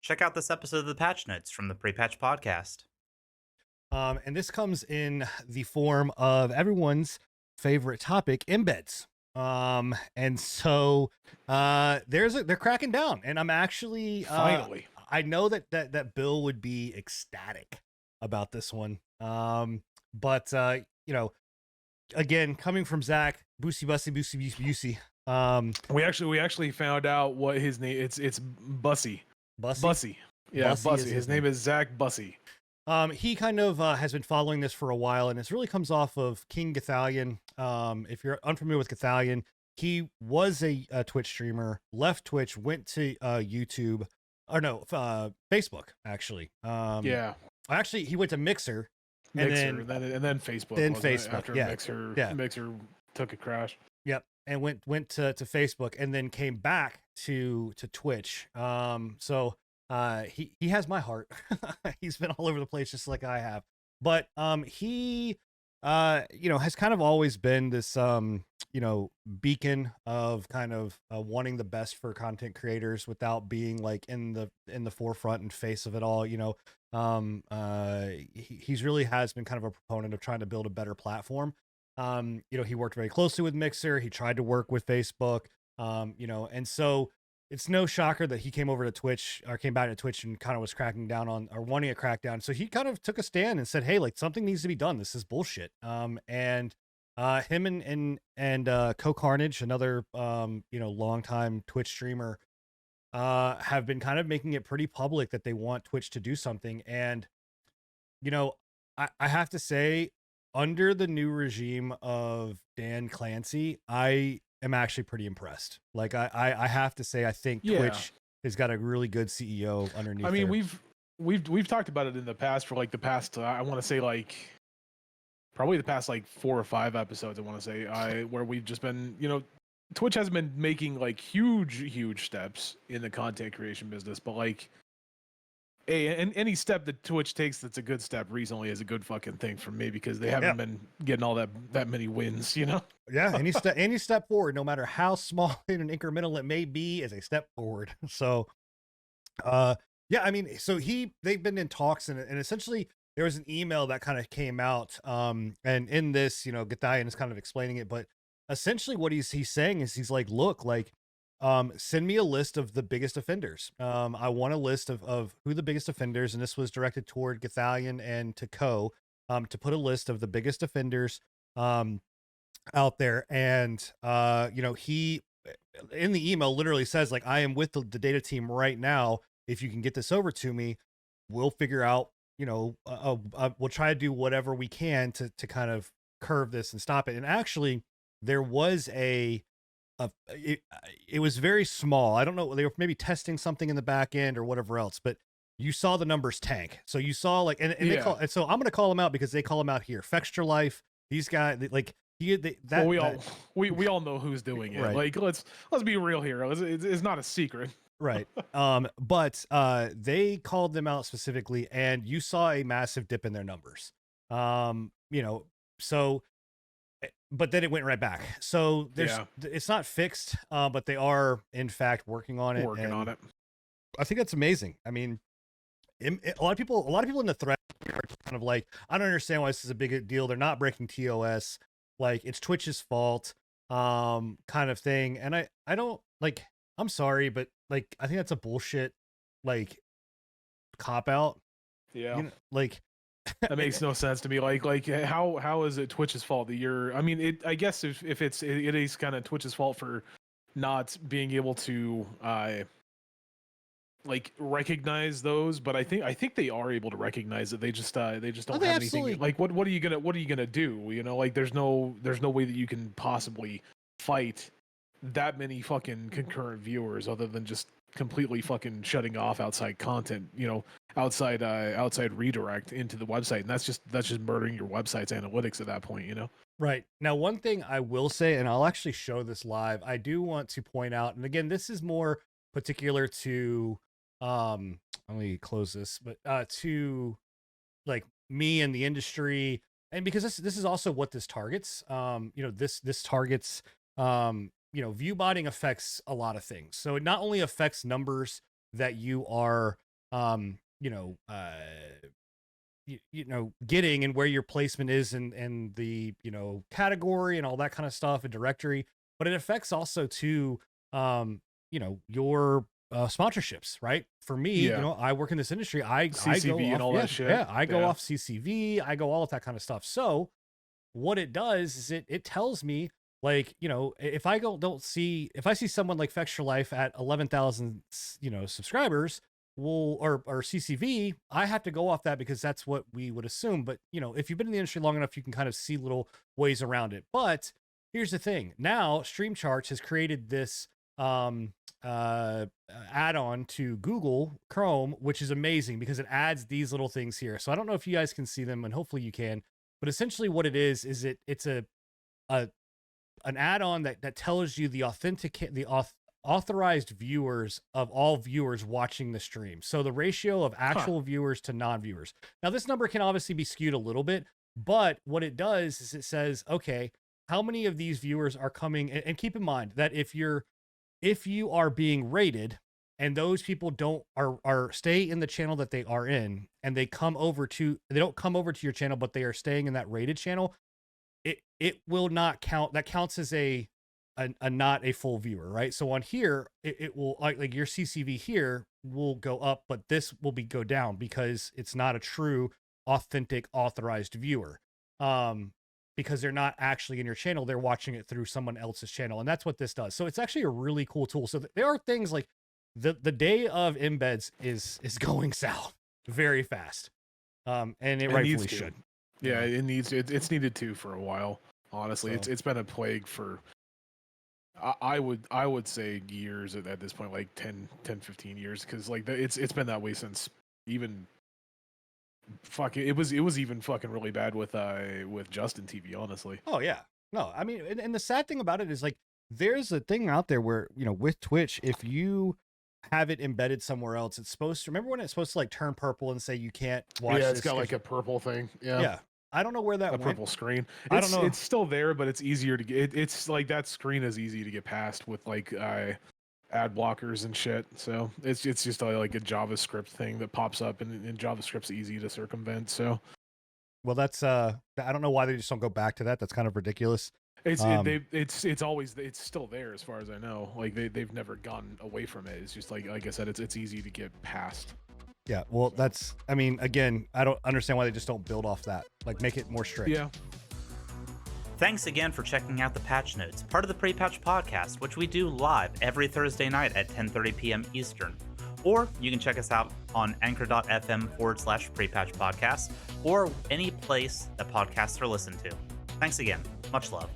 Check out this episode of the Patch Notes from the Pre-Patch Podcast. And this comes in the form of everyone's favorite topic, embeds. And so they're cracking down, and I'm actually Finally. I know that Bill would be ecstatic about this one. But again, coming from Zach, Boosy Bussy, Boosy Busey. We actually found out what his name. It's Bussy. Bussy. Yeah, Bussy Bussy. is His his name is Zach Bussy. He kind of has been following this for a while, and it really comes off of King Gothalion. If you're unfamiliar with Gothalion, he was a Twitch streamer, left Twitch, went to YouTube, or no, Facebook actually. Yeah, actually he went to Mixer, and then Facebook. Then Facebook, after yeah. Mixer took a crash. Yep, and went to Facebook, and then came back to Twitch. So he has my heart. He's been all over the place just like I have, but he has kind of always been this beacon of kind of wanting the best for content creators without being like in the forefront and face of it all. He's really has been kind of a proponent of trying to build a better platform. He worked very closely with Mixer. He tried to work with Facebook. And so it's no shocker that he came over to Twitch, or came back to Twitch, and kind of was cracking down on, or wanting a crackdown. So he kind of took a stand and said, hey, like, something needs to be done. This is bullshit. And him and Co Carnage, another longtime Twitch streamer, have been kind of making it pretty public that they want Twitch to do something. And I have to say, under the new regime of Dan Clancy, I am actually pretty impressed. Like I have to say, I think Twitch has got a really good CEO underneath. I mean, we've talked about it in the past for like the past I want to say like probably the past like 4 or 5 episodes. I want to say where we've just been, Twitch has been making like huge steps in the content creation business, but like any step that Twitch takes that's a good step recently is a good fucking thing for me, because they haven't been getting all that many wins, Yeah, any step forward, no matter how small and incremental it may be, is a step forward. So I mean, so they've been in talks, and essentially there was an email that kind of came out, and in this, Gothalion is kind of explaining it, but essentially what he's saying is, he's like, look, like, send me a list of the biggest offenders. I want a list of who the biggest offenders, and this was directed toward Gothalion and to Co, to put a list of the biggest offenders out there. And he in the email literally says, like, I am with the data team right now. If you can get this over to me, we'll figure out, we'll try to do whatever we can to kind of curve this and stop it. And actually there was it was very small. I don't know, they were maybe testing something in the back end or whatever else, but you saw the numbers tank. So you saw like, and so I'm going to call them out because they call them out here. Fextralife, these guys, like we all know who's doing it. Right. Like, let's be real here. It's not a secret. Right. But they called them out specifically, and you saw a massive dip in their numbers. So, but then it went right back. So it's not fixed, but they are in fact working on it. I think that's amazing. I mean, a lot of people in the thread are kind of like, I don't understand why this is a big deal. They're not breaking TOS. Like, it's Twitch's fault, kind of thing. And I don't, like, I'm sorry, but like, I think that's a bullshit, like, cop out. Yeah. Like, that makes no sense to me. Like how is it Twitch's fault that I mean, I guess if it is kind of Twitch's fault for not being able to like recognize those, but I think they are able to recognize it. They just don't have anything. Like, what are you gonna do? Like, there's no way that you can possibly fight that many fucking concurrent viewers other than just completely fucking shutting off outside content, outside redirect into the website. And that's just murdering your website's analytics at that point, Right. Now, one thing I will say, and I'll actually show this live, I do want to point out, and again, this is more particular to, let me close this, but to like me and the industry, and because this is also what this targets, this targets, view botting affects a lot of things. So it not only affects numbers that you are you know, getting and where your placement is and the, you know, category and all that kind of stuff and directory, but it affects also to, you know, your sponsorships, right? For me, you know, I work in this industry. I go CCV and off, all that shit. Yeah, I go off CCV. I go all of that kind of stuff. So what it does is it tells me, like, you know, if I if I see someone like Fextralife at 11,000, you know, subscribers, or CCV, I have to go off that because that's what we would assume. But, you know, if you've been in the industry long enough, you can kind of see little ways around it. But here's the thing. Now, Stream Charts has created this add-on to Google Chrome, which is amazing because it adds these little things here. So I don't know if you guys can see them, and hopefully you can. But essentially what it is it's an add-on that tells you the authorized viewers of all viewers watching the stream. So the ratio of actual viewers to non-viewers. Now this number can obviously be skewed a little bit, but what it does is it says, okay, how many of these viewers are coming? And keep in mind that if you are being rated and those people are stay in the channel that they are in, and they don't come over to your channel, but they are staying in that rated channel, it will not count. That counts as a not a full viewer, right? So on here, it will, like your CCV here will go up, but this will go down because it's not a true, authentic, authorized viewer. Because they're not actually in your channel, they're watching it through someone else's channel, and that's what this does. So it's actually a really cool tool. So there are things like the day of embeds is going south very fast, and it rightfully should. Yeah, it's needed to for a while. Honestly, So. it's been a plague for, I would say, years at this point, like 10, 15 years, because like it's been that way since even. Fuck it was even fucking really bad with Justin TV, honestly. Oh yeah, no, I mean, and the sad thing about it is, like, there's a thing out there where, you know, with Twitch, if you have it embedded somewhere else, it's supposed to, remember when it's supposed to like turn purple and say you can't watch? Yeah, it's got like a purple thing. Yeah, I don't know where that went. Purple screen. I don't know. It's still there, but it's easier to get. It's like that screen is easy to get past with like ad blockers and shit. So it's just like a JavaScript thing that pops up, and JavaScript's easy to circumvent. So, well, that's I don't know why they just don't go back to that. That's kind of ridiculous. It's still there as far as I know. Like they've never gone away from it. It's just like I said, it's easy to get past. Yeah, well, that's, I mean, again, I don't understand why they just don't build off that. Like, make it more strict. Yeah. Thanks again for checking out the Patch Notes, part of the Pre-Patch Podcast, which we do live every Thursday night at 10:30 p.m. Eastern. Or you can check us out on anchor.fm/Pre-Patch Podcast, or any place that podcasts are listened to. Thanks again. Much love.